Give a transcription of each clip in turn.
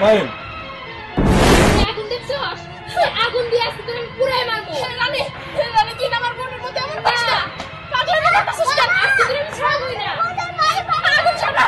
পায়েল আগুন দেখছো? আগুন দিয়ে আজকে তুমি পুরাই মারবো। রানী রানী কি আমার বোনের মধ্যে আমার বাসা পাগল না করতেছিস কেন? আজকে তুমি ছাড়বই না। আগুন ছাড়া।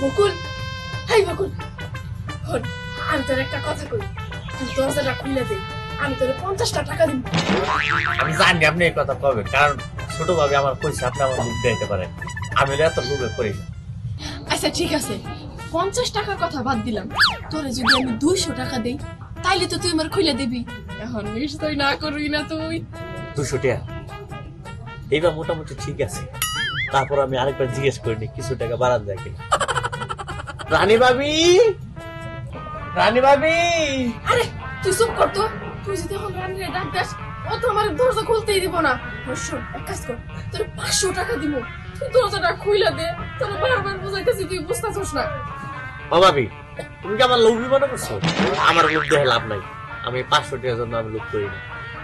বকুল, হাই বকুল, আমি তোর একটা কথা কই, তুই দরজাটা খুলে দে, আমি তোর 50টা টাকা দিব। আমি জানি আপনি এই কথা কবেন, কারণ ছোট ভাবে আমার কইছে আপনি আমার মুখ দিতে পারেন, আমি এত লোভে করি না। আচ্ছা ঠিক আছে, 50 টাকার কথা বাদ দিলাম, তোরে যদি আমি 200 টাকা দেই তাইলে তো তুই আমার খুলে দিবি। এখন নিশ্চয় না করবি না তুই? 200 টাকা এইবার মোটামুটি ঠিক আছে, তারপর আমি আরেকবার জিজ্ঞেস করিনি কিছু টাকা বাড়ান যায় কিনা। রানী ভাবি, রানী ভাবি, আরে তুই চুপ কর তো, তুই যদি এখন রানীরে ডাক দাস ও তো আমার দরজা খুলতেই দিব না। শোন এক কাজ কর, তোর 500 টাকা দিব, তুই দরজাটা খুলে দে, তোর বারবার বুঝাইতেছি তুই বুঝতাছস না। ও ভাবি তুমি কি আমার লোভী মনে করছো? আমার লোভ দেখে লাভ নাই, আমি 500 টাকার জন্য আমি লোভ করি না,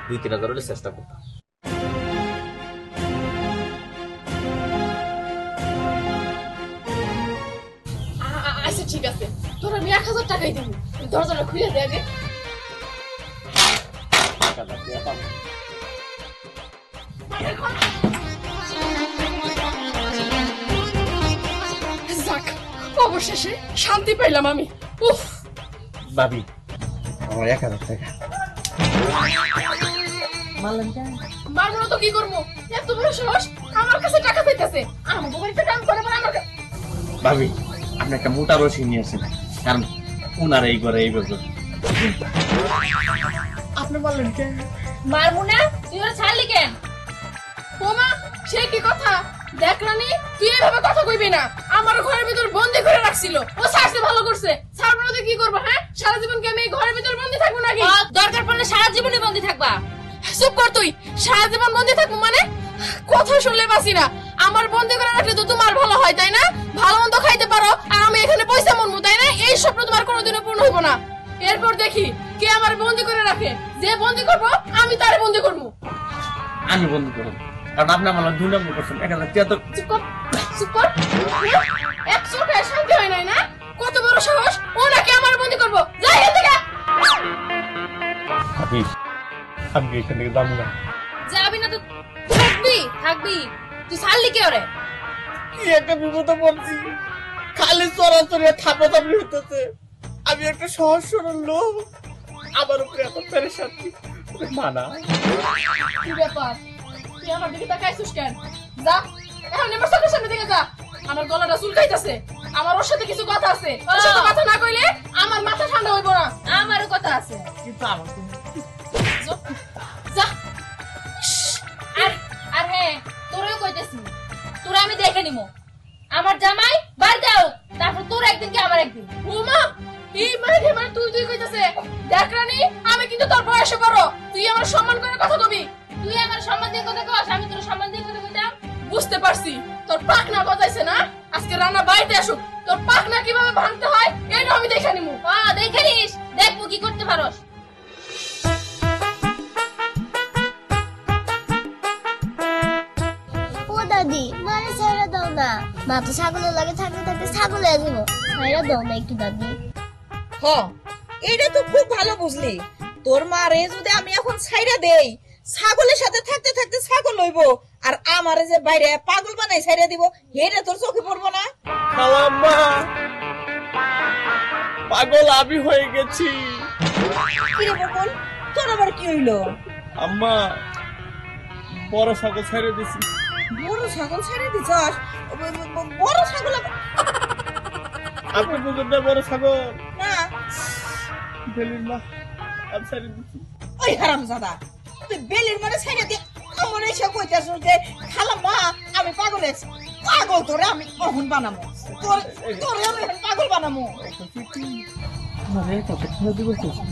2-3 হলে চেষ্টা করতাম। আচ্ছা ঠিক আছে, তোর আমি 1000 টাকাই দিব, দরজাটা খুলে দে আগে। যাক, অবশেষে শান্তি পাইলাম আমি। উফ ভাবি আমার 1000 টাকা মারবো না তো কি করবো? এত বড় সাহস, আমার কাছে টাকা চাইতেছে, আমার বাড়িতে কাম করে আমার আমার ভাবি আপনি একটা মোটা রশি নিয়ে আসেন, কারণ উনার এই ঘরে এই ব্যাপার। আপনি বললেন কেন? মারমু না, তুই ওরা ছাড়লি কেন? ওমা সে কি কথা? দেখ রানী, তুই এভাবে কথা কইবি না, আমার ঘরের ভিতর বন্দি করে রাখছিল, ও ছাড়ছে ভালো করছে, ছাড়বো না তো কি করবো? হ্যাঁ, সারা জীবন কি আমি এই ঘরের ভিতর বন্দি থাকবো নাকি? দরকার পড়লে সারা জীবনে বন্দি থাকবা। চুপ কর তুই, সারা জীবন বন্দি থাকবো মানে? কথা শুনলে বাসি না, আমার বন্দি করে রাখলে তো তোমার ভালো হয় তাই না? ভালো মন্দ খাইতে পারো আর আমি এখানে পয়সা মনবো তাই না? এই স্বপ্ন তোমার কোনোদিনও পূর্ণ হইব না। এরপর দেখি কে আমার বন্দি করে রাখে, যে বন্দি করবো আমি তারে বন্দি করবো। আমি বন্ধ করব, কারণ আপনি আমার 2 নম্বর করছেন। 1073 চুপ কর, চুপ কর, এক চোখে শান্তি হয় নাই না? কত বড় সাহস, ও নাকি আমার বন্দি করবো? যাই এখান থেকে। ভাবি আমি এখান থেকে যাবো না। যাবি না তো থাকবি থাকবি, তুই ছাড়লি কে ওরে? কি একটা বিপদে পড়ছি, খালি চরাচরি থাপাথাপি হইতেছে। আমি একটা সহজ সরল লোক, আমার উপরে এত পেরেশান মানা। কি ব্যাপার, তুই আমার দিকে তাকাইছিস কেন? যা এখন আমার চোখের সামনে থেকে যা, আমার গলাটা চুলকাইতেছে, আমার ওর সাথে কিছু কথা আছে, ওর সাথে কথা না কইলে আমার মাথা ঠান্ডা হইব না। আমারও কথা আছে। কিন্তু আমার যা। আর আর হ্যাঁ, তোরেও কইতেছি, তোরা আমি দেখে নিমু। আমার জামাই বার দাও, তারপর তোর একদিন কি আমার একদিন। ওমা এই মাঝে মানে তুই তুই কইতাছে। দেখ রানী, আমি কিন্তু তোর বয়সে বড়, তুই আমার সম্মান করে কথা কবি। তুই আমার সম্মান দিয়ে কথা কস, আমি তোর সম্মান দিয়ে কথা কইতাম। বুঝতে পারছি, তোর পাখনা বাজাইছে না? আজকে রান্না বাড়িতে আসুক, তোর পাখনা কিভাবে ভাঙতে হয় এটা আমি দেখে নিমু। দেখে নিস, দেখবো কি করতে পারস। ও দাদি মানে ছাইরা দাও না, মা তো ছাগলের লাগে থাকতে থাকতে ছাগল হয়ে যাবো, ছাইরা দাও না একটু দাদি। হ, এটা তো খুব ভালো বুঝলি। তোর মারে যদি আমি এখন ছাইরা দেই, ছাগলের সাথে থাকতে থাকতে ছাগল হইব, আর আমারে যে বাইরে পাগল বানাই ছাইরা দিব, এটা তোর চোখে পড়বো না? খালাম্মা, পাগল আমি হয়ে গেছি। কিরে বকুল, তোর আবার কি হইলো? আম্মা বড় ছাগল ছেড়ে দিছি। বড় ছাগল ছেড়ে দিছস? বড় ছাগল আপনি বুঝুন না, বড় ছাগল না? বেলির মা আমি ছেড়ে দিছি। ওই হারামজাদা, তুই বেলির মানে ছেড়ে দে। ও এমন এসে কইতেছ যে খালাম্মা আমি পাগল হয়েছি। পাগল তোরে আমি কখন বানাবো, তোরে আমি এখন পাগল বানাবো। আরে কত টাকা দিব কইছি,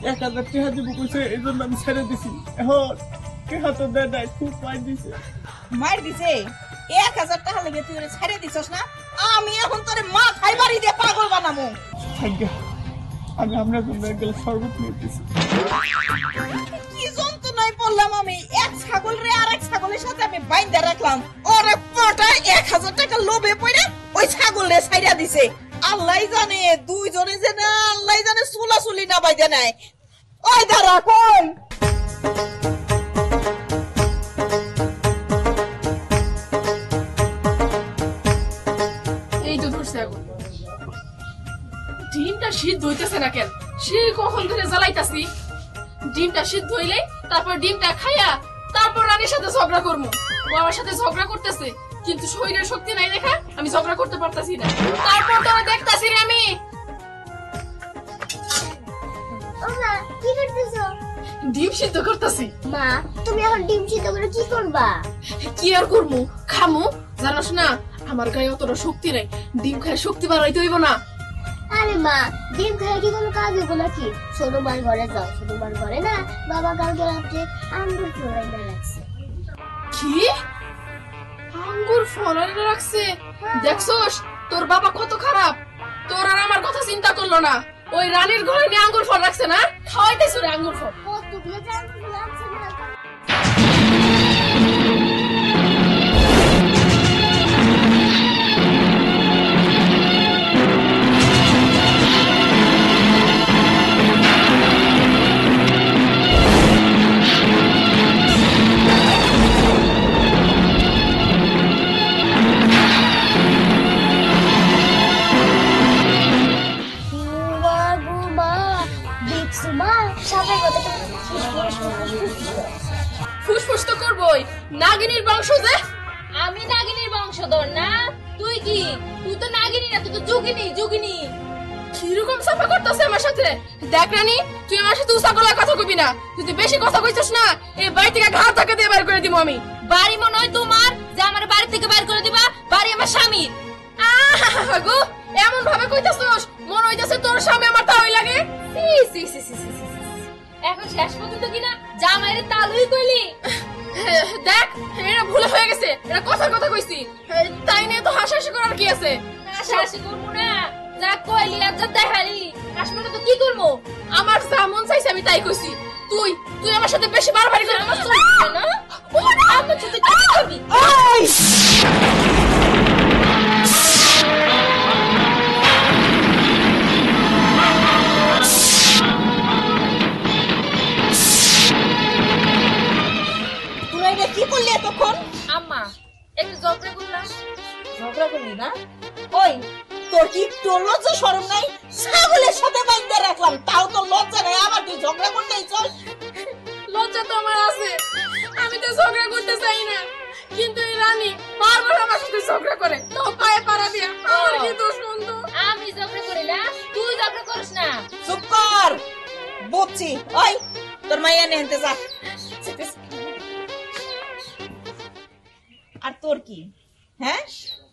1000 টাকা দিব কইছে, এই জন্য আমি ছেড়ে দিছি। এখন টাকা তো দেয় নাই, খুব মাইর দিছে। মার দিছে 1000 টাকা লেগে তুই ওরে ছেড়ে দিছস না? আমি এখন তোরে মাথায় বাড়ি দিয়ে পাগল বানাবো। ভাগ্যা আমি আপনার জন্য এক গ্লাস শরবত নিয়ে দিছি। কি যন্ত্রণায় পড়লাম আমি। এক ছাগল রে আর এক ছাগলের সাথে আমি বাইন্ধা রাখলাম, ওরে পটা 1000 টাকা লোভে পড়ে ওই ছাগল রে ছাইড়া দিছে। আল্লাহই জানে দুইজনে যে না, আল্লাহই জানে চুলাচুলি না বাইদে নাই। ওই দাঁড়া কই এই তো ধরছে আগুন। ডিমটা সিদ্ধ হইতেছে না কেন? সে কখন ধরে জ্বালাইতাছি। ডিমটা সিদ্ধ হইলে তারপর ডিমটা খাইয়া তারপর রানীর সাথে ঝগড়া করবো। ও আমার সাথে ঝগড়া করতেছে, কিন্তু শরীরের শক্তি নাই দেখা আমি ঝগড়া করতে পারতাছি না। তারপর তোরা দেখতাছি রে আমি ওমা কি করতেছো? ডিম সিদ্ধ করতেছি। মা তুমি এখন ডিম সিদ্ধ করে কি করবা? কি আর করবো, খামু। জানোস না আমার গায়ে অতটা শক্তি নাই, ডিম খায় শক্তি বাড়াইতে হইব না। আরে মা ডিম খেয়ে কি কোনো কাজ হইব নাকি? ছোট মার ঘরে যাও, ছোট মার ঘরে না বাবা কালকে রাত্রে আঙ্গুর ফোড়াইতে রাখছে। কি আঙ্গুর ফলাইতে রাখছে? দেখছস তোর বাবা কত খারাপ, তোর আর আমার কথা চিন্তা করলো না। ওই রানীর ঘরে নিয়ে আঙ্গুর ফল রাখছে না, খাওয়াইতেছ রে আঙ্গুর ফল। কতগুলো আঙ্গুর আছে না? ফুসফুস তো করবই, নাগিনীর বংশ যে। আমি নাগিনীর বংশধর না, তুই কি? তুই তো নাগিনী না, তুই তো যোগিনী। যোগিনী কিরকম সাফা করতেছে আমার সাথে। দেখ রানী তুই আমার সাথে উসা গলায় কথা কবি না। তুই বেশি কথা কইছিস না, এই বাড়ি থেকে ঘাট ধাক্কা দিয়ে বের করে দিব আমি। বাড়ি মনে হয় তোমার যে আমার বাড়ি থেকে বাইর করে দিবা? বাড়ি আমার স্বামীর। গো এমন ভাবে কইতাছস মন হইতাছে তোর স্বামী আমার তাই লাগে। সি সি সি সি সি সি। এখন শেষ পর্যন্ত কিনা জামাইরে তালুই কইলি। দেখ এটা ভুল হয়ে গেছে, এটা কথার কথা কইছি। তাই নিয়ে তো হাসাহাসি করার কি আছে? হাসাহাসি করবো না, যা কইলি আর যা দেখালি কাশ্মীরে তো কি করবো? আমার যা মন চাইছে আমি তাই কইছি। তুই তুই আমার সাথে বেশি বাড়াবাড়ি করবি আমার চলছে না, আমার সাথে কি করবি? তুই এটা কি করলি এতক্ষণ? আম্মা একটু ঝগড়া করলাম। ঝগড়া করলি না? ওই তোর কি তোর লজ্জা শরম নাই? ছাগলের সাথে বাইন্ধা রাখলাম, তাও তো লজ্জা নাই, আবার তুই ঝগড়া করতেই চল। লজ্জা তো আমার আছে, আমি তো ঝগড়া করতে চাই না, কিন্তু এই রানী বারবার আমার সাথে ঝগড়া করে। তো পায়ে পাড়া দিয়া আমার কি দোষ বন্ধু? আমি ঝগড়া করি না, তুই ঝগড়া করিস না। চুপ কর, বুঝছি। ওই তোর মাইয়া নিয়ে যা। আর তোর কি, হ্যাঁ?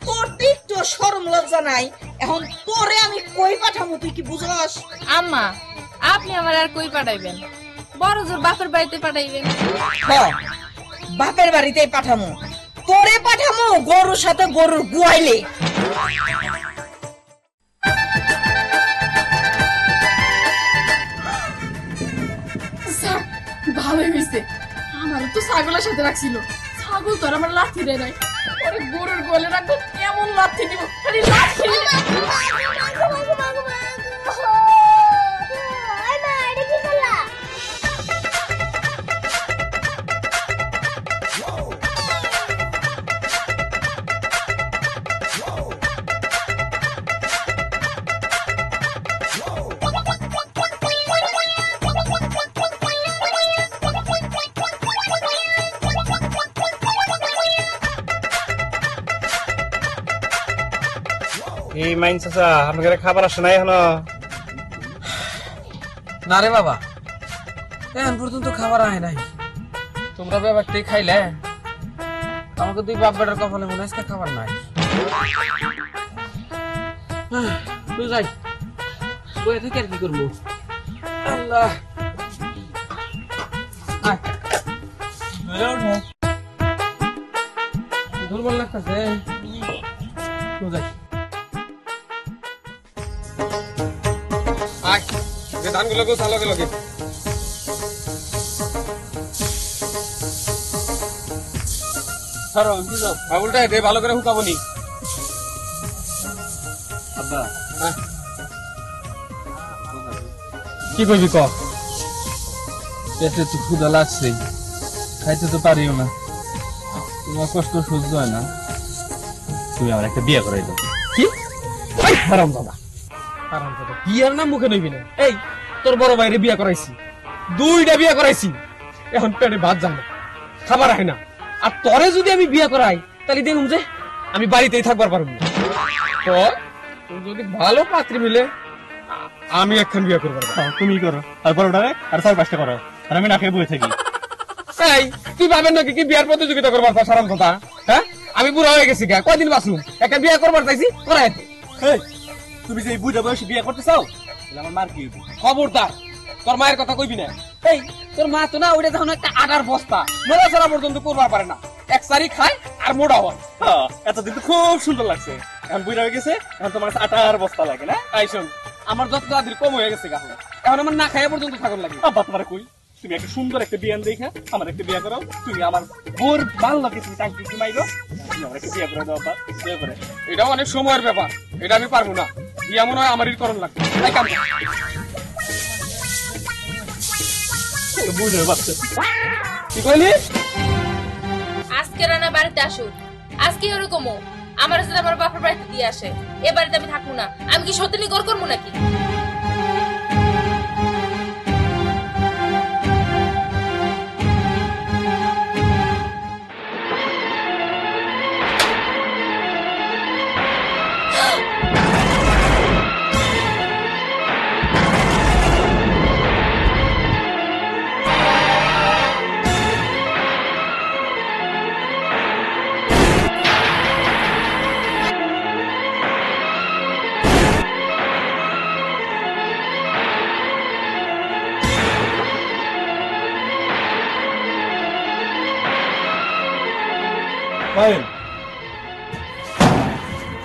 তোর তো শরম লজ্জা নাই। এখন তোরে আমি কই পাঠামু, তুই কি বুঝস? আম্মা আপনি আমার আর কই পাঠাইবেন? বড় জোর বাপের বাড়িতে পাঠাইবেন। বাপের বাড়িতেই পাঠামু। তোরে পাঠামু গরুর সাথে গরুর গুয়াইলে। ভালোই হয়েছে, আমার তো ছাগলের সাথে রাখছিল। ছাগল তো আর আমার লাথি দেয় নাই, ওরে গরুর গলে রাখবো, কেমন লাথি দিব, খালি লাথি। এই মাইন চাচা আপনাদের খাবার আসে নাই এখনো? না রে বাবা, এখন পর্যন্ত খাবার আয় নাই। তোমরা ব্যাপারটাই খাইলে আমাকে দুই বাপ বেটার কপালে মনে হয় খাবার নাই। তুই যাই বয়ে থেকে আর কি করবো। আল্লাহ দুর্বল লাগতেছে। ধানগুলো চালাকে লগে বাবুলটা দে ভালো করে হুকাবো নি। কি করবি ক? পেটে তো ক্ষুধা লাগছে, খাইতে তো পারিও না, তোমার কষ্ট সহ্য হয় না। তুমি আমার একটা বিয়ে করাই দাও। কি হারাম দাদা, হারাম দাদা বিয়ের নাম মুখে নইবি না। এই তোর বড় ভাইরে বিয়ে করাইছি, 2টা বিয়ে করাইছি, এখন পেটে ভাত যায় না, খাবার হয় না। আর তরে যদি আমি বিয়ে করাই তাহলে দেখুন যে আমি বাড়িতেই থাকবার পারবো না। তো যদি ভালো পাত্রী মিলে আমি এখন বিয়ে করবো। তুমি করো আর বড়টারে আর 4-5টা করো, আর আমি না খেয়ে বসে থাকি। এই তুই ভাবেন নাকি কি বিয়ার প্রতিযোগিতা করবার তা সারাম কথা? হ্যাঁ আমি বুড়া হয়ে গেছি, কয়দিন বাঁচলুম, একটা বিয়ে করবার চাইছি করাই। তুমি যে বুড়া বয়সে বিয়ে করতে চাও আমার মার কি খবরদার, তোর মায়ের কথা কইবি না। এই তোর মা তো না ওইটা যখন একটা আটার বস্তা মোড়া ছাড়া পর্যন্ত করবার পারে না, এক সারি খায় আর মোড়া হয়। এতদিন তো খুব সুন্দর লাগছে, এখন বুড়া হয়ে গেছে, এখন তোমার কাছে আটার বস্তা লাগে না। এই শোন, আমার যত আদির কম হয়ে গেছে গাছ, এখন আমার না খাইয়া পর্যন্ত থাকুন লাগে। আব্বা তোমার কই, তুমি একটা সুন্দর একটা বিয়ান দেখা আমার একটা বিয়ে করাও। তুমি আমার বোর ভাল লাগে, তুমি টাঙ্কি মাইরো, তুমি আমার একটা বিয়ে করে দাও। আব্বা বিয়ে করে, এটাও অনেক সময়ের ব্যাপার, এটা আমি পারবো না। বিয়া মনে হয় আমারই করণ লাগবে। কি কইলি? আজকে রানা বাড়িতে আসুক, আজকে ওরকমও আমার সাথে আমার বাপের বাড়িতে দিয়ে আসে, এ বাড়িতে আমি থাকবো না। আমি কি সত্যি গড় করবো নাকি?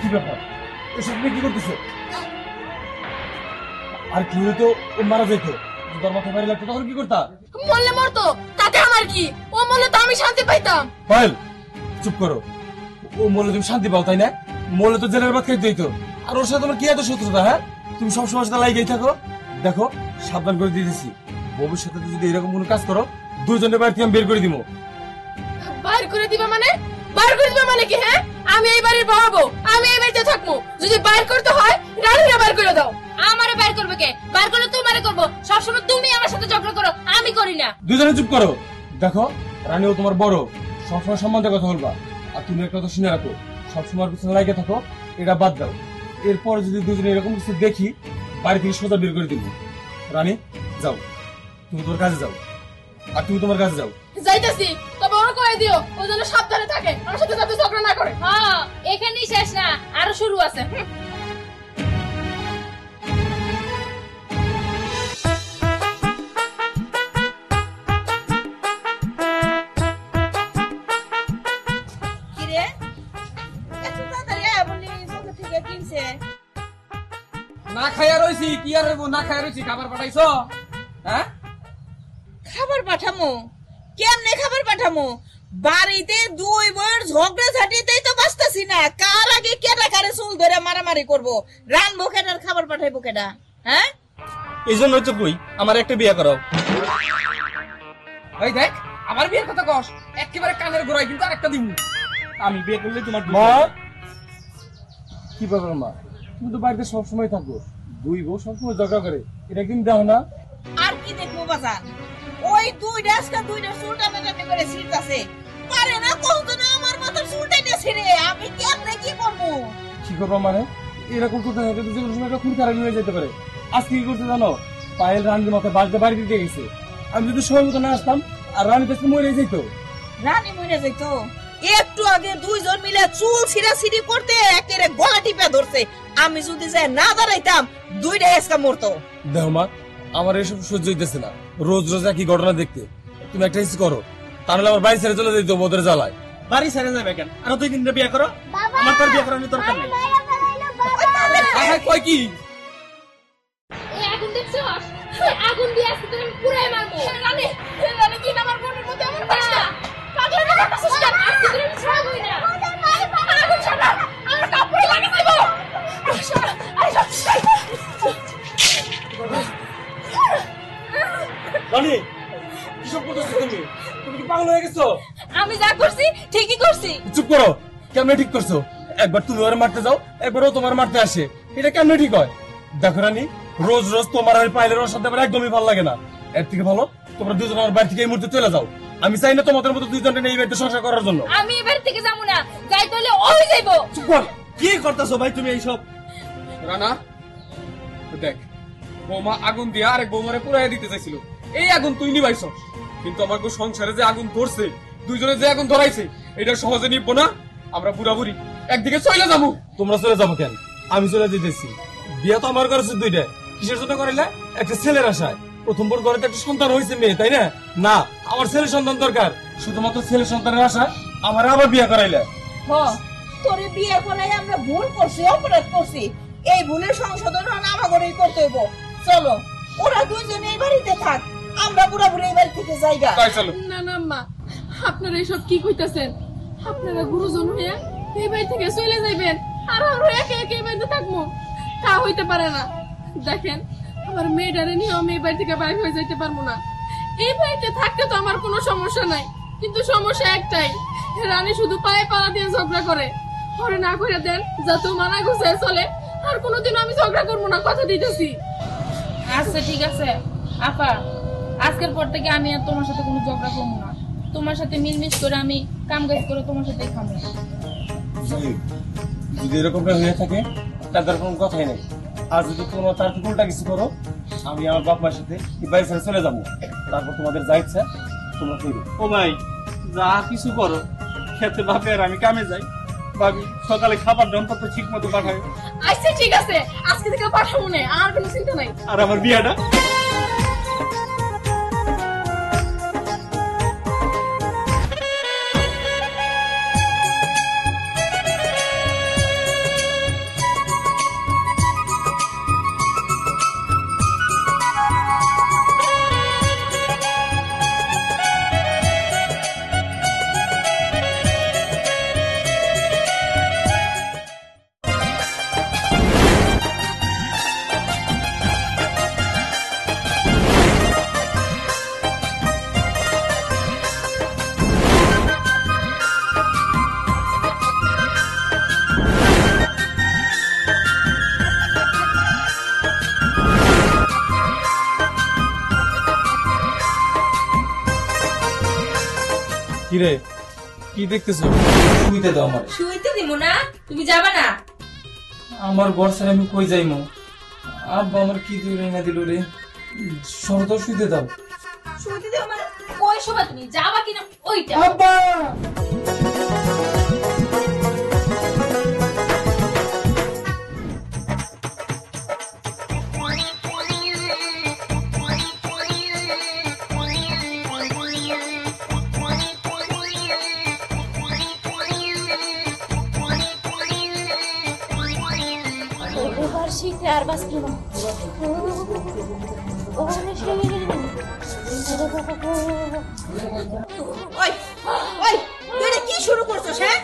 কি ব্যাপার, এসব কি করতেছো? আর কি হতো ও মারা যেত, তোর মাথা বাইরে লাগতো তখন কি করতা? মরলে মরতো, তাতে আমার কি? ও মরলে তো আমি শান্তি পাইতাম। পায়েল চুপ করো, ও মরলে তুমি শান্তি পাও তাই না? মরলে তো জেলের ভাত খাইতে হইতো। আর ওর সাথে তোমার কি এত শত্রুতা? হ্যাঁ তুমি সবসময় সাথে লাগিয়েই থাকো। দেখো সাবধান করে দিয়ে দিছি, ভবিষ্যতে যদি এরকম কোনো কাজ করো 2জনের বাড়ি থেকে আমি বের করে দিব। বাইর করে দিবা মানে? বাইর করে দিবা মানে কি? হ্যাঁ আমি এই বাড়ির বড় বউ, আমি এই বাড়িতে থাকবো। যদি বাইর করতে হয় রানীরা বাইর করে দাও। আমারে বাইর করবে কে? বাইর করলে তোমারে করবো। সবসময় তুমি আমার সাথে ঝগড়া করো, আমি করি না। 2জনে চুপ করো। দেখো রানীও তোমার বড়, সবসময় সম্মানের কথা বলবা। আর তুমি একটা কথা শুনে রাখো, সবসময় পিছনে লাগে থাকো, এটা বাদ দাও। এরপর যদি 2জনে এরকম কিছু দেখি বাড়ি থেকে সোজা বের করে দিব। রানী যাও, তুমি তোমার কাজে যাও, আর তুমি তোমার কাজে যাও। যাইতেছি, তবে ওরা কয়ে দিও ও যেন সাবধানে থাকে, আমার সাথে যাতে ঝগড়া না করে। হ্যাঁ এখানেই শেষ না, আরো শুরু আছে। কিরে এত তাড়াতাড়ি বলি কোথা থেকে কিনছে? না খাইয়া রইছি, কি আর হইব? না খাইয়া রইছি, খাবার পাঠাইছো? হ্যাঁ খাবার পাঠামো? কেমনে খাবার পাঠামো? বাড়িতে 2 বউয়ের ঝগড়া ঝাঁটিতেই তো বাঁচতেছি না। কার আগে কেটা কারে চুল ধরে মারামারি করবো? রানবো কেটার খাবার পাঠাইবো কেটা? হ্যাঁ এই জন্য তো কই আমার একটা বিয়ে করাও। এই দেখ আমার বিয়ের কথা কস, একেবারে কানের গোড়ায় কিন্তু আরেকটা দিব। আমি বিয়ে করলে তোমার মা কি ব্যাপার? মা তুমি তো বাড়িতে সবসময় থাকো, 2 বউ সবসময় ঝগড়া করে, এটা কিন্তু দেখো না? আর কি দেখবো বাজান? ওই 2টা আজকে 2টা চুল টানাটানি করে ছিঁড়তাছে, পারে না কখনো না আমার মাথার চুল টাইতে ছিঁড়ে। আমি কেমনে কি করবো? কি করবো মানে? এরকম করতে থাকে যে কোনো সময় একটা খুন খারাপ হয়ে যেতে পারে। আজকে কি করতে জানো? পায়েল রানীর মাথায় বাড়িতে বাড়ি দিতে গেছে। আমি যদি সময় মতো না আসতাম আর রানী তো মরে যেত। রানী মরে যাইতো। একটু আগে দুইজন মিলে চুল ছিঁড়াছিঁড়ি করতে একেবারে গলা টিপে ধরছে। আমি যদি যাই না দাঁড়াইতাম দুইটা এসকা মরতো। দেখো মা, আমার এসব সহ্য হইতেছে না, রোজ রোজ একই ঘটনা দেখতে। তুমি একটা কিছু করো, তাহলে আমার বাড়ি ছেড়ে চলে যেত ওদের জ্বালায়। বাড়ি ছেড়ে যাবে কেন? আরো 2 দিন বিয়ে করো। আমার তোর বিয়ে করানোর দরকার নেই। কয় কি এই আগুন দেখছো? এই আগুন দিয়ে আজকে তুমি পুরাই মারবো। রানী, রানী কি আমার বোনের মতো এমন করিস না। পাগলের মতো করছিস কেন? আজকে তুমি ছাড়বই না। আগুন ছাড়া, আমার কাপড়ে লাগে দেব। রানী, কিসব করতেছো তুমি? তুমি কি পাগল হয়ে গেছো? আমি যা করছি ঠিকই করছি। চুপ করো। কেমনে ঠিক করছো? একবার তুমি ওরা মারতে যাও, একবার ও তোমার মারতে আসে। এটা কেমনে ঠিক হয়? দেখো রানী, রোজ রোজ তোমার ওই পাইলের ওর সাথে আমার একদমই ভালো লাগে না। এর থেকে ভালো তোমরা দুজন আমার বাড়ি থেকে এই মুহূর্তে চলে যাও। আমি চাই না তোমাদের মতো দুইজনকে নিয়ে এই বাড়িতে সংসার করার জন্য। আমি এবার থেকে যাবো না, যাই তাহলে ওই যাইবো। চুপ কর। কি করতেছো ভাই তুমি এইসব? রানা দেখ, বৌমা আগুন দিয়ে আরেক বৌমারে পুরাই দিতে চাইছিল, এই আগুন তুই নিবাইছ। কিন্তু আমাকে সংসারে যে আগুন ধরছে, দুইজনে যে আগুন ধরাইছে, এটা সহজে নিব না। আমরা বুড়া বুড়ি একদিকে চলে যাবো। তোমরা চলে যাবো কেন? আমি চলে যেতেছি। বিয়ে তো আমার করেছে দুইটা, কিসের জন্য করিলে? একটা ছেলের আশায়। প্রথম বোর ঘরে তো একটা সন্তান হয়েছে মেয়ে, তাই না? না, আমার ছেলে সন্তান দরকার। শুধুমাত্র ছেলে সন্তানের আশা আমার আবার বিয়ে করাইলে। তোরে বিয়ে করে আমরা ভুল করছি, অপরাধ করছি। এই ভুলের সংশোধন আমাদেরই করতে হইব। চলো, ওরা দুইজন এই বাড়িতে থাক, আমরা পুরোপুরি এই বাড়ি থেকে যাইগা। তাই চলো। না না মা, আপনারা এসব কি কইতাছেন? আপনারা গুরুজন হইয়া এই বাড়ি থেকে চলে যাইবেন আর আমরা একে একে এই বাড়িতে থাকবো, তা হইতে পারে না। দেখেন, আমার মেয়েটারে নিয়ে আমি এই বাড়ি থেকে বাইরে হয়ে যাইতে পারবো না। এই বাড়িতে থাকতে তো আমার কোনো সমস্যা নাই, কিন্তু সমস্যা একটাই, রানী শুধু পায়ে পাড়া দিয়ে ঝগড়া করে। পরে না করে দেন যাতে মানা গুছায় চলে, আর কোনোদিন আমি ঝগড়া করবো না, কথা দিতেছি। আচ্ছা ঠিক আছে আপা, আজকের পর থেকে আমি আর তোমার সাথে কোনো ঝগড়া করবো না। তোমার সাথে মিলমিশ করে আমি কাম কাজ করে তোমার সাথে খাবো। যদি এরকমটা হয়ে থাকে তাদের কোনো কথাই নেই। আর যদি তোমরা তার উল্টা কিছু করো, আমি আমার বাপ মার সাথে এই বাড়ি ছেড়ে চলে যাবো। তারপর তোমাদের যা ইচ্ছা তোমরা করো। ও ভাই, যা কিছু করো, খেতে ভাবে আর আমি কামে যাই। ভাবি সকালে খাবার দমপত্র ঠিক মতো পাঠাবে। আচ্ছা ঠিক আছে, আজকে থেকে পাঠাবো না, আর কোনো চিন্তা নাই। আর আমার বিয়াটা কিরে, কি দেখতেছো? শুইতে দাও আমার। শুইতে দিব না, তুমি যাবা না। আমার ঘর ছেড়ে আমি কই যাইমু? আব্বা আমার কি দিল না দিল রে। শরত শুইতে দাও। শুইতে দেব মানে ওই সময় তুমি যাবা কিনা ওইটা। আব্বা এবার শীতে আর বাঁচবো না। ওই ওই তুই এটা কি শুরু করছিস? হ্যাঁ,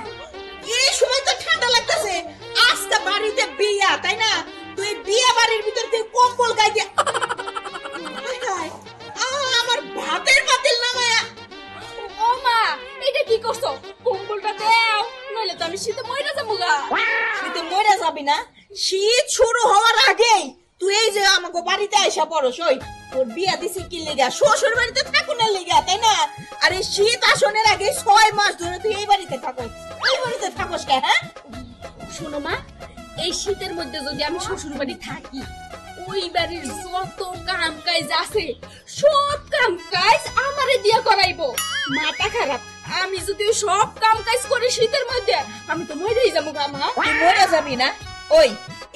এই সময় তো ঠান্ডা লাগতেছে। আজকে বাড়িতে বিয়া, তাই না? তুই বিয়া বাড়ির ভিতর তুই কম্বল গাইতে আমার ভাতের পাতিল নামায়া। ও মা, এটা কি করছো? কম্বলটা দাও, নইলে তো আমি শীতে মইরা যাবো গা। শীতে মরে যাবি না? শীত শুরু হওয়ার আগেই তুই এই যে আমাকে বাড়িতে আইসা পড়স। ওই তোর বিয়া দিছি কি লেগা? শ্বশুর বাড়িতে থাকুনের লেগা, তাই না? আর এই শীত আসনের আগে 6 মাস ধরে তুই এই বাড়িতে থাকস। এই বাড়িতে থাকস কে? হ্যাঁ, শোনো মা, এই শীতের মধ্যে যদি আমি শ্বশুর বাড়ি থাকি, ওই বাড়ির যত কাম কাজ আছে সব কাম কাজ আমারে দিয়া করাইবো। মাথা খারাপ, আমি যদি ওই সব কাম কাজ করি শীতের মধ্যে আমি তো মরেই যাবো গা মা। তুই মরে যাবি না? ওই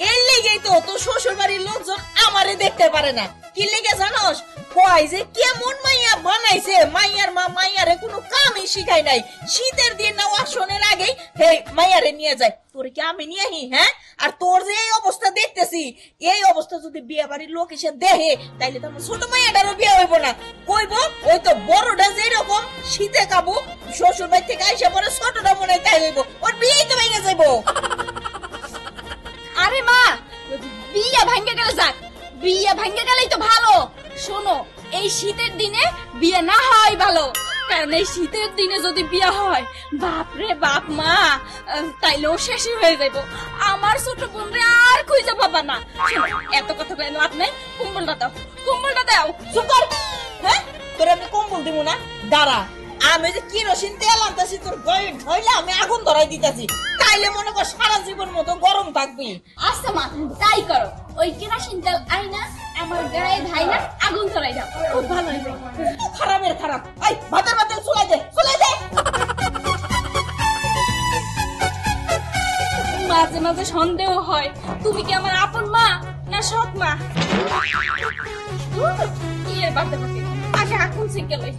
এর লেগেই তো তোর শ্বশুর বাড়ির লোকজন আমারে দেখতে পারে না। কি লেগে জানোস? কয় যে কেমন মাইয়া বানাইছে, মাইয়ার মা মাইয়ারে কোনো কামই শিখায় নাই। শীতের দিন না ওয়াশনের আগেই হে মাইয়ারে নিয়ে যায়। তোর কি আমি নিয়ে আহি? হ্যাঁ, আর তোর যে এই অবস্থা দেখতেছি, এই অবস্থা যদি বিয়ে বাড়ির লোক এসে দেখে তাইলে তো আমার ছোট মাইয়াটারও বিয়ে হইব না। কইব ওই তো বড়টা যেরকম শীতে কাবু শ্বশুর বাড়ি থেকে আইসা পরে ছোটটা মনে হয় তাই হইব, ওর বিয়েই তো ভেঙে যাইব। আরে মা, বিয়ে ভাঙ্গে গেলে যাক, বিয়ে ভাঙ্গে গেলেই তো ভালো। শোনো, এই শীতের দিনে বিয়ে না হয় ভালো, কারণ এই শীতের দিনে যদি বিয়ে হয় বাপরে বাপ মা, তাইলেও শেষই হয়ে যাইব। আমার ছোট বোন রে আর খুঁজে পাবা না। শোনো, এত কথা কই লাভ নাই, কম্বলটা দাও, কম্বলটা দাও। চুপ কর। হ্যাঁ, তোর আমি কম্বল দিব না? দাঁড়া, আমি যে কিরোসিন তেল আনতেছি তোর গায়ে ঢইলে আমি আগুন ধরাই দিতেছি, তাইলে মনে কর সারা জীবন মতো গরম থাকবি। আচ্ছা মা, তাই করো। ওই কেরোসিন তেল আইনা আমার গায়ে ঢাইনা আগুন ধরাই দাও, খুব ভালো হইবে। খারাপের খারাপ। এই ভাতের ভাতের চুলাই দে, চুলাই দে। মাঝে মাঝে সন্দেহ হয় তুমি কি আমার আপন মা না সৎ মা। কি এর বাতে বাতে আগে আগুন শিখে লই।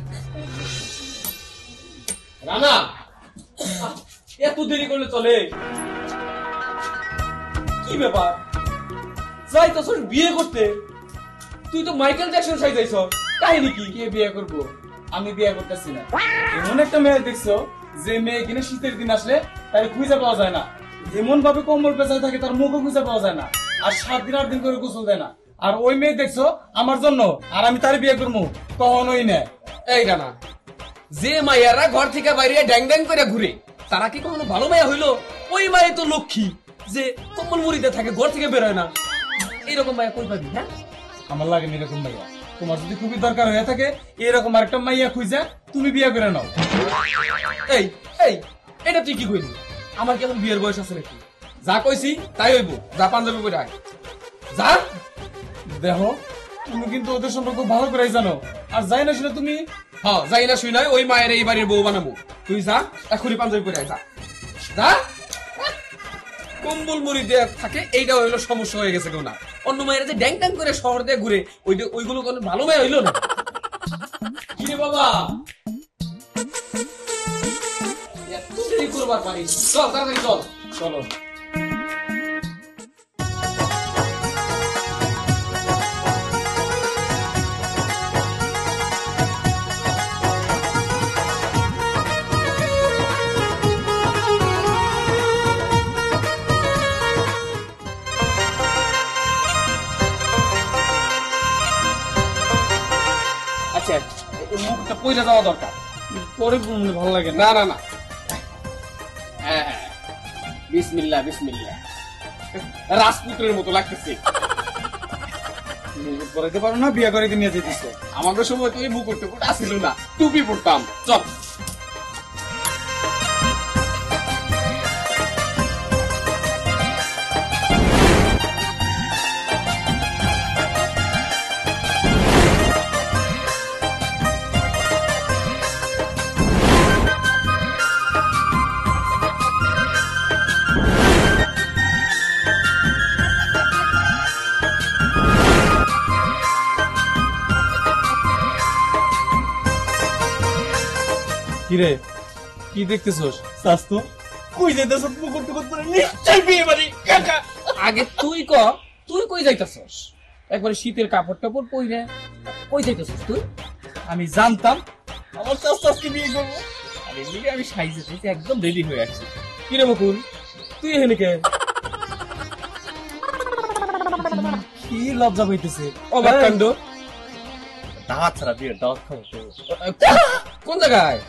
রানা, এত দেরি করলে চলে? কি ব্যাপার? যাইতেছ বিয়ে করতে? তুই তো মাইকেল জ্যাকসন সাইজাইছ, কাহিনী কি? কে বিয়ে করব? আমি বিয়ে করতেছি না। এমন একটা মেয়ে দেখছো যে মেয়ে কিনা শীতের দিন আসলে তার খুঁজে পাওয়া যায় না, এমন ভাবে কম্বল পেঁচায় থাকে তার মুখও খুঁজে পাওয়া যায় না, আর 7 দিন 8 দিন করে গোসল দেয় না। আর ওই মেয়ে দেখছো আমার জন্য, আর আমি তার বিয়ে করবো কখনোই না। এই রানা, যে মাইয়ারা ঘর থেকে বাইরে ড্যাং ড্যাং করে ঘুরে তারা কি কখনো ভালো মাইয়া হইলো? ওই মায়ে তো লক্ষ্মী যে কম্বল মুড়িতে থাকে, ঘর থেকে বেরোয় না। এইরকম মাইয়া কই পাবি? হ্যাঁ, আমার লাগে না এরকম মাইয়া। তোমার যদি খুবই দরকার হয়ে থাকে এরকম আরেকটা মাইয়া খুঁজে তুমি বিয়ে করে নাও। এই এই এটা তুই কি কইলি? আমার কি এখন বিয়ের বয়স আছে নাকি? যা কইছি তাই হইব। যা পাঞ্জাবি পরে আয়, যা। দেখো, তুমি কিন্তু ওদের সম্পর্ক ভালো করেই জানো, আর যাই না শুনে তুমি। হ্যাঁ, যাই না শুই নয়, ওই মায়ের এই বাড়ির বউ বানাবো। তুই যা, এখনই পাঞ্জাবি পরে আয়, যা যা। কম্বল মুড়ি দেয়া থাকে, এইটা হইলো সমস্যা হয়ে গেছে কেউ না। অন্য মায়েরা যে ড্যাং ড্যাং করে শহর দিয়ে ঘুরে, ওইগুলো কোনো ভালো মেয়ে হইলো না। কি রে বাবা, এত দেরি করবার পারি? চল তাড়াতাড়ি চল। চলো। আচ্ছা, এই মুখটা পয়লা যাওয়া দরকার, পরে বললে ভালো লাগে না। না না না, হ্যাঁ হ্যাঁ, বিসমিল্লাহ বিসমিল্লাহ। রাজপুত্রের মতো লাগতেছে। মুকুট পরাইতে পারো না, বিয়ে করে নিয়ে যেতেছে। আমাদের সময় তো এই মুকুট টুকুট আসিল না, টুপি পড়তাম। চল। কিরে, কি দেখতেছস? স্বাস্থ্য কই যেতেছ? মুকুট টুকুট পরে নিশ্চয় বিয়ে বাড়ি। কাকা, আগে তুই তুই কই যাইতাছস? একবারে শীতের কাপড় টাপড় পইরে কই যাইতাছস তুই? আমি জানতাম আমার স্বাস্থ্য আজকে বিয়ে করবো। আরে লিগে আমি সাইজে দিতে একদম রেডি হয়ে আসছি। কি রে মুকুল, তুই এখানে কে? কি লজ্জা হইতেছে। অবাক কাণ্ড। দাওয়াত ছাড়া বিয়ে, দাওয়াত খাবো তো। কোন জায়গায়?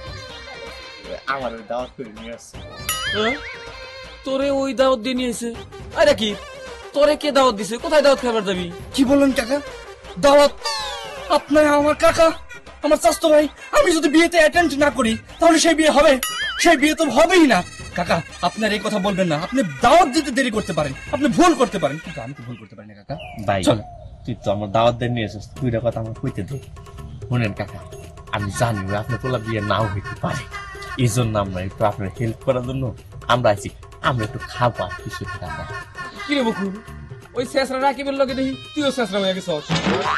আমার ওই দাওয়াত করে নিয়ে আসছে। তোরে ওই দাওয়াত দিয়ে নিয়েছে? আরে কি, তোরে কে দাওয়াত দিছে? কোথায় দাওয়াত খাবার যাবি? কি বললেন কাকা? দাওয়াত? আপনার আমার কাকা, আমার চাচতো ভাই। আমি যদি বিয়েতে অ্যাটেন্ড না করি তাহলে সেই বিয়ে হবে? সেই বিয়ে তো হবেই না। কাকা, আপনার এই কথা বলবেন না। আপনি দাওয়াত দিতে দেরি করতে পারেন, আপনি ভুল করতে পারেন, কিন্তু আমি তো ভুল করতে পারি না কাকা। ভাই, চলো তুই তো আমার দাওয়াত দিয়ে নিয়ে এসেছিস, দুইটা কথা আমার কইতে দে। শুনেন কাকা, আমি জানি ওই আপনার পোলা বিয়ে নাও হইতে পারে, এই জন্য আমরা একটু আপনার হেল্প করার জন্য আমরা আছি, আমরা একটু খাবো আর কিছু টাকা। কি রে বকুল, ওই শেষরা রাকিবের লগে দেখি তুইও শেষরা হয়ে গেছস।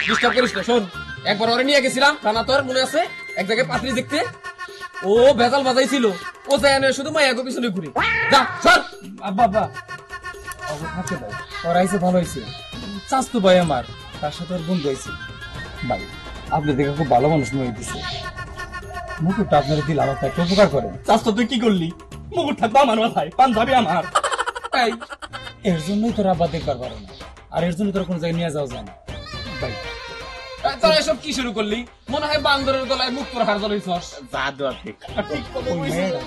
ডিস্টার্ব করিস না। শোন, একবার ওরে নিয়ে গেছিলাম রানা, তোর মনে আছে? এক জায়গায় পাত্রী দেখতে, ও ভেজাল বাজাইছিল, ও যায় শুধু মায়াগো পিছনে ঘুরে। যা সর। আব্বা আব্বা থাকতে ভাই, ওরা আইসে ভালো হয়েছে। চাস্তু ভাই আমার, তার সাথে ওর বন্ধু হয়েছে। ভাই আপনি দেখে খুব ভালো মানুষ মনে হইতেছে। মুকুটটা আপনার দিল আমার একটা উপকার করেন। চাস্তো তুই কি করলি? মুকুট থাকবো আমার মাথায়, পাঞ্জাবি আমার। এই, এর জন্যই তোর আব্বা দেখবার পারে না, আর এর জন্য তোর কোনো জায়গায় নিয়ে যাওয়া যায় না। ভাই তোরা এসব কি শুরু করলি? মনে হয় বান্দরের গলায় মুক্তর হার জ্বলাইছস। যা দেওয়া ঠিক। ওই মেয়েটা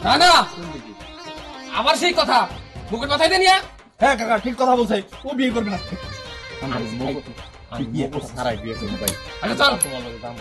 না না, আবার সেই কথা মুকুট মাথায় দিয়ে নিয়ে। হ্যাঁ কাকা ঠিক কথা বলছে, ও বিয়ে করবে না। আমি বিয়ে ছাড়াই বিয়ে করবো ভাই। আচ্ছা চল। তোমার লগে দাম।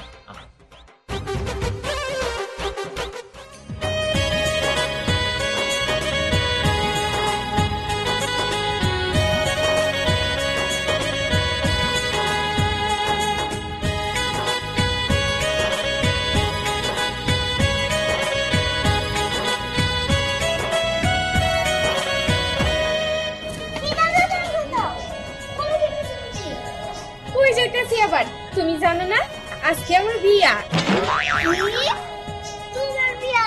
কই যাইতেছি আবার? তুমি জানো না আজকে আমার বিয়া? তোমার বিয়া?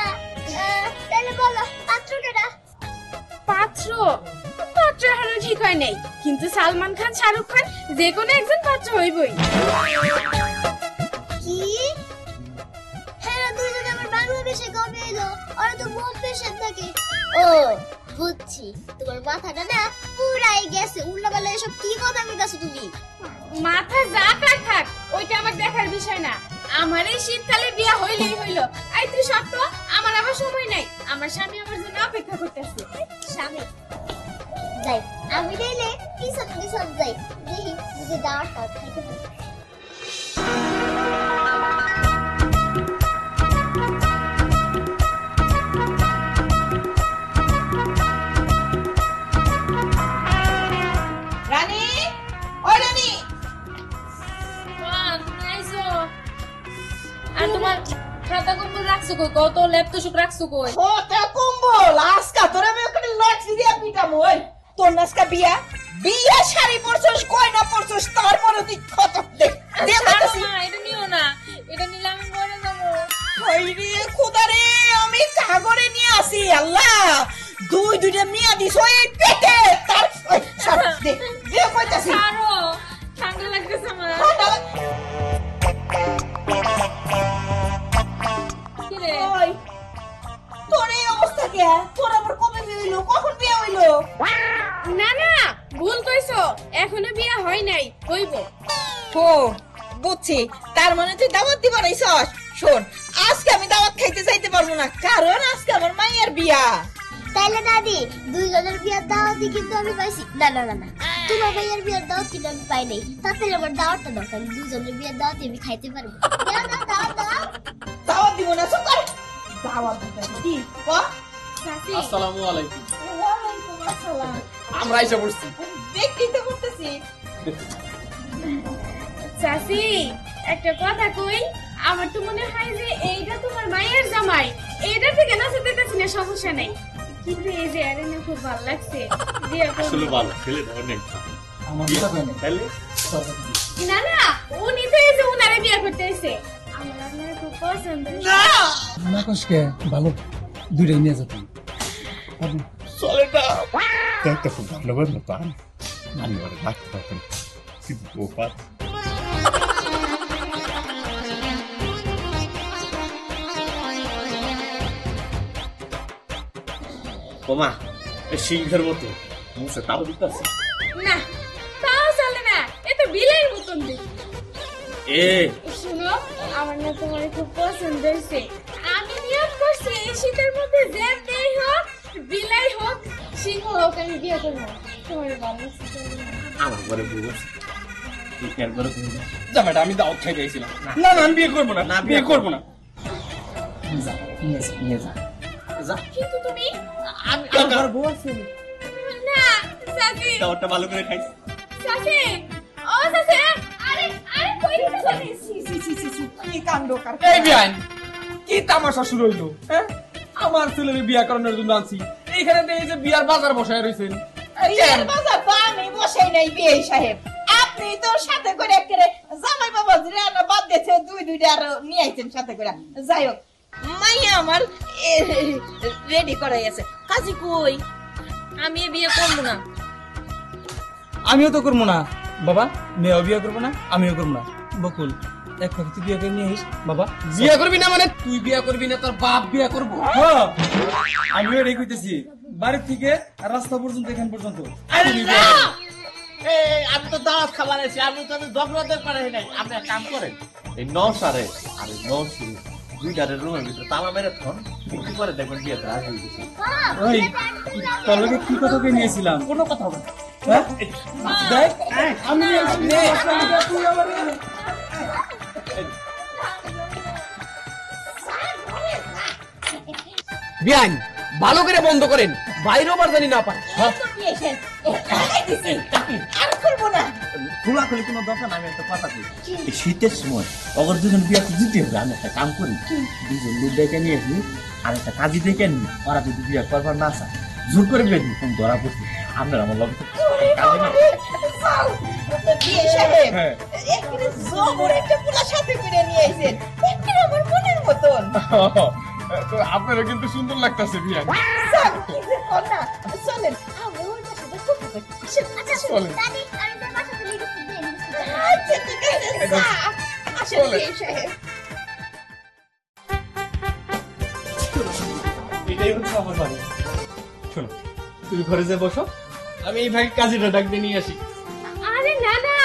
তাহলে বলো পাত্র কেডা? পাত্র পাত্র হারানো ঠিক হয় নাই, কিন্তু সালমান খান শাহরুখ খান যে কোনো একজন পাত্র হইবই। কি? হ্যাঁ দুইজন আমার বাংলাদেশে কবে এলো? ওরা তো বোম্বে থাকে। ও বুঝছি, তোমার মাথাটা না পুরাই গেছে। উল্লাপাল্লা এসব কি কথা কইতাছো তুমি? মাথা যা কার থাক, ওইটা আবার দেখার বিষয় না। আমার এই শীতকালে বিয়া হইলেই হইলো। আই তুই সত্য, আমার আবার সময় নাই, আমার স্বামী আমার জন্য অপেক্ষা করতেছে। স্বামী যাই, আমি গেলে পিছন পিছন যাই, দেখি যদি দাঁড়টা খাইতে পারি। রানী, ওই রানী, আর তোমার খাতা কম্বল রাখছো কই? কত ল্যাপটপ রাখছো কই? ওটা কম্বল আজকা তোরা আমি ওখানে লাঠি দিয়ে পিটামু। ওই তোর নাসকা বিয়া, বিয়া শাড়ি পরছস কই না পরছস, তারপরে তুই কত দে দে কইতাছি। এটা নিও না, এটা নিলে আমি মরে যাবো। ওই রে খোদা রে, আমি কাগরে নিয়ে আসি। আল্লাহ, দুইটা মিয়া দিছ এই পেটে, তার ওই সব দে দে কইতাছি। আরো ঠান্ডা লাগতেছে আমার। কি রে? ওই তোর এই অবস্থা কে? তোর আবার কবে বিয়ে হইলো? কখন বিয়ে হইলো? না না, ভুল কইছো, এখনো বিয়া হয় নাই, হইব। ও বুঝছি, তার মানে তুই দাওয়াত দিবা নাইছস। শোন, আজকে আমি দাওয়াত খাইতে যাইতে পারবো না, কারণ আজকে আমার মায়ের বিয়া। তাইলে দাদি দুইজনের বিয়ার দাওয়াতই কিন্তু আমি পাইছি। না না না না, তোমার ভাইয়ের বিয়ার দাওয়াত কিন্তু আমি পাই নাই। তাতে আমার দাওয়াতটা দরকার, দুইজনের বিয়ার দাওয়াতই আমি খাইতে পারবো। দাও দাও দাও দাও। দাওয়াত দিব না চুপ কর। দাওয়াত দিতে কি ক? চাচি, আসসালামু আলাইকুম। ওয়ালাইকুম আসসালাম। আমরা আইসা পড়ছি। দেখতেই তো করতেছি। চাচি একটা কথা কই, আমার তো মনে হয় যে এইটা তোমার মায়ের জামাই। এইটা থেকে না যেতেছি না, সমস্যা নাই, কিন্তু এই যে আরে না খুব ভালো লাগছে। বিয়ে করবো। আসলে ভালো, ছেলেটা অনেক ভালো। আমার কথা কয় না। তাইলে না না, উনি তো এই যে উনারে বিয়ে করতে এসে আমার আপনার খুব পছন্দ। না কষ্টে ভালো, দুইটাই নিয়ে যেত। চলে না। একটা খুব ভালো বন্ধু তো আমি ওরে রাখতে পারতাম, কিন্তু ও পার। বোমা, এই সিংহের মতো মুখে তাও দিতেছে। না তাও চলে না, এ তো বিলের মতন দেখি। এ শুনো, আমার না তোমার খুব পছন্দ হয়েছে। আমি নিয়ত করছি এই শীতের মধ্যে যে মেয়ে হোক, বিলাই হোক, সিংহ হোক, আমি বিয়ে করবো। তোমার ভালো লাগছে তো? আমার ঘরে বউ আছে, তুই কেয়ার করে তুমি না। জামাইটা আমি দাওয়াত খাইতে গেছিলাম। না না, আমি বিয়ে করবো না, বিয়ে করবো না। যা, নিয়ে যা, নিয়ে যা। যা, কিন্তু তুমি আমি আমার বউ আছে, না চাচি, দাওয়াতটা ভালো করে খাইছি। চাচি ও চাচি আরে আরে কই দিতেছ কি কাণ্ড কার এই বিয়ান কি তামাশা শুরু হইলো হ্যাঁ আমার ছেলের বিয়া করানোর জন্য আনছি এইখানে দেখি যে বিয়ার বাজার বসায় রয়েছেন বিয়ের বাজার তো আমি বসাই নাই বিয়ে সাহেব, আপনি তো সাথে করে একেবারে জামাই বাবা রান্না বাদ দিয়েছে দুইটা আর নিয়ে আইছেন সাথে করে। যাই হোক মাইয়া আমার রেডি করাই আছে। কাজী কই? আমি বিয়ে করবো না। আমিও তো করবো না বাবা, মেয়েও বিয়ে করবো না, আমিও করবো না। বকুল এক ফাঁকি তুই বিয়ে করে নিয়ে আইস বাবা। বিয়া করবি না মানে তুই বিয়া করবি না তোর বাপ বিয়া করবো? হ্যাঁ, আমিও রেডি করতেছি বাড়ির থেকে রাস্তা পর্যন্ত এখান পর্যন্ত। আমি তো দাওয়াত খাবার আছি, আমি তো দখলতে পারি নাই। আপনি এক কাম করেন, এই নসারে আর নসি দুইটারে রুমের ভিতরে তালা মেরে থাকুন, একটু পরে দেখবেন বিয়েতে রাজি হয়ে গেছে। ওই তোর লগে কি কথা কই নিয়েছিলাম? কোনো কথা হবে না। হ্যাঁ দেখ আমি তুই আমার বিয়ান ভালো করে বন্ধ করেন, বাইরেও বার জানি না পায়। আর করবো না। খোলাখুলি কোনো দরকার নাই, আমি একটা কথা কই। এই শীতের সময় অগর দুজন বিয়ে দিতে হবে। আমি একটা কাম করি, দুজন লোক ডেকে নিয়ে আসি আর একটা কাজী ডেকে নি, ওরা যদি বিয়ে করবার না চায় জোর করে বিয়ে দিই, তুমি ধরা পড়ছি। আপনার আমার লগে বিয়ে সাহেব একেবারে জবর একটা পোলা সাথে করে নিয়ে আইছেন, একেবারে আমার মনের মতন। আপনারা কিন্তু সুন্দর লাগতেছে বিয়ান। যাক, কি যে কথা। চলেন আমরা ওই পাশে বসে থাকি। আচ্ছা দাদি আমি তোর বাসাতে লিখে দিই। আচ্ছা ঠিক আছে, যা। আসেন বিয়ে সাহেব। এটাই হচ্ছে আমার বাড়ি। শোনো তুমি ঘরে যে বসো, আমি এই ভাই কাজীটা ডাক দিয়ে নিয়ে আসি। আরে না না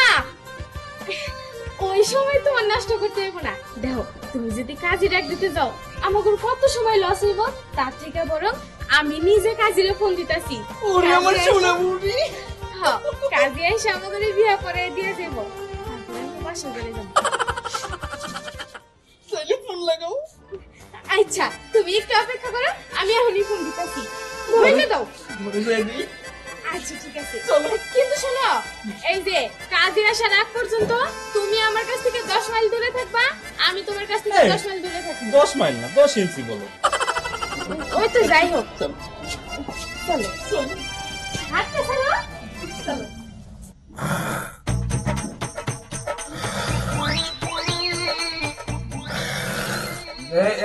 ওই সময় তোমার নষ্ট করতে হইব না। দেখো তুমি যদি কাজে ডাক দিতে যাও আমাকে কত সময় লস হইব, তার থেকে বরং আমি নিজে কাজীরে ফোন দিতাছি। ওরে আমার সোনা বুড়ি। হ্যাঁ কাজে এসে আমাদের বিয়ে করে দিয়ে দেবো, তারপরে আমি বাসা চলে যাবো। তাহলে ফোন লাগাও। আচ্ছা তুমি একটু অপেক্ষা করো, আমি এখনই ফোন দিতাছি। বলে দাও। আচ্ছা ঠিক আছে, কিন্তু শোনো এই যে কাজে আসার আগ পর্যন্ত তুমি আমার কাছ থেকে 10 মাইল দূরে থাকবা, আমি তোমার কাছ থেকে 10 মাইল দূরে থাকবো। 10 মাইল না 10 ইঞ্চি বলো। ওই তো যাই হোক, চলো চলো হাঁটতে চলো চলো।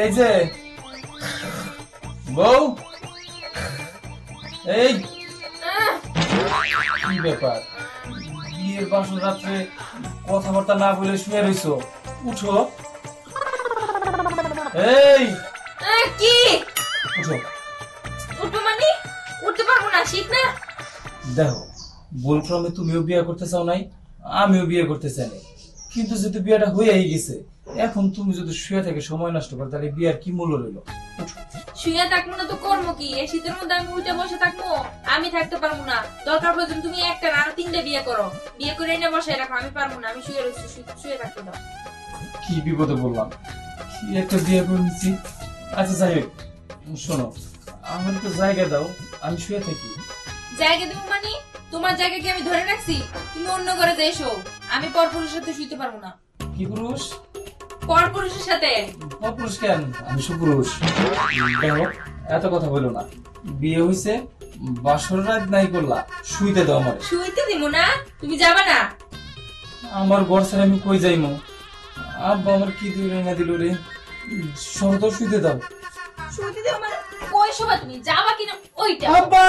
এই যে বউ, এই কি ব্যাপার? বিয়ের বাসর রাত্রে কথাবার্তা না বলে শুয়ে রইছো, উঠো। এই কি উঠো। উঠবো মানে? উঠতে পারবো না, শিখ না। দেখো বলক্রমে তুমিও বিয়ে করতে চাও নাই, আমিও বিয়ে করতে চাই নাই, কিন্তু যেহেতু বিয়েটা হয়েই গেছে, এখন তুমি যদি শুয়ে থেকে সময় নষ্ট করো তাহলে বিয়ের কি মূল্য রইল? শুয়ে থাকবো না তো করবো কি? এই শীতের মধ্যে আমি উল্টে বসে থাকবো? আমি থাকতে পারবো না। দরকার প্রয়োজন তুমি একটা আর 3টে বিয়ে করো, বিয়ে করে এনে বসায় রাখো। আমি পারবো না, আমি শুয়ে রয়েছি, শুয়ে থাকতে দাও। কি বিপদে বললাম, কি একটা বিয়ে করে নিচ্ছি। আচ্ছা যাই হোক, শোনো আমার একটু জায়গা দাও, আমি শুয়ে থাকি। জায়গা দেবো মানে? তোমার জায়গা কি আমি ধরে রাখছি? তুমি অন্য ঘরে যাই এসো, আমি পরপুরুষের সাথে শুইতে পারবো না। কি পুরুষ? পরপুরুষের সাথে। পুরুষ কেন? আমি সুপুরুষ। দেখো এত কথা বলো না, বিয়ে হইছে বাসর রাত নাই করলা, শুইতে দাও আমার। শুইতে দিব না? তুমি যাবা না? আমার ঘর ছেড়ে আমি কই যাইমু? আব্বা আমার কি দিল না দিল রে, সব তো শুইতে দাও। শুইতে দেবো মানে? ওই সময় তুমি যাবা কিনা ওইটা। আব্বা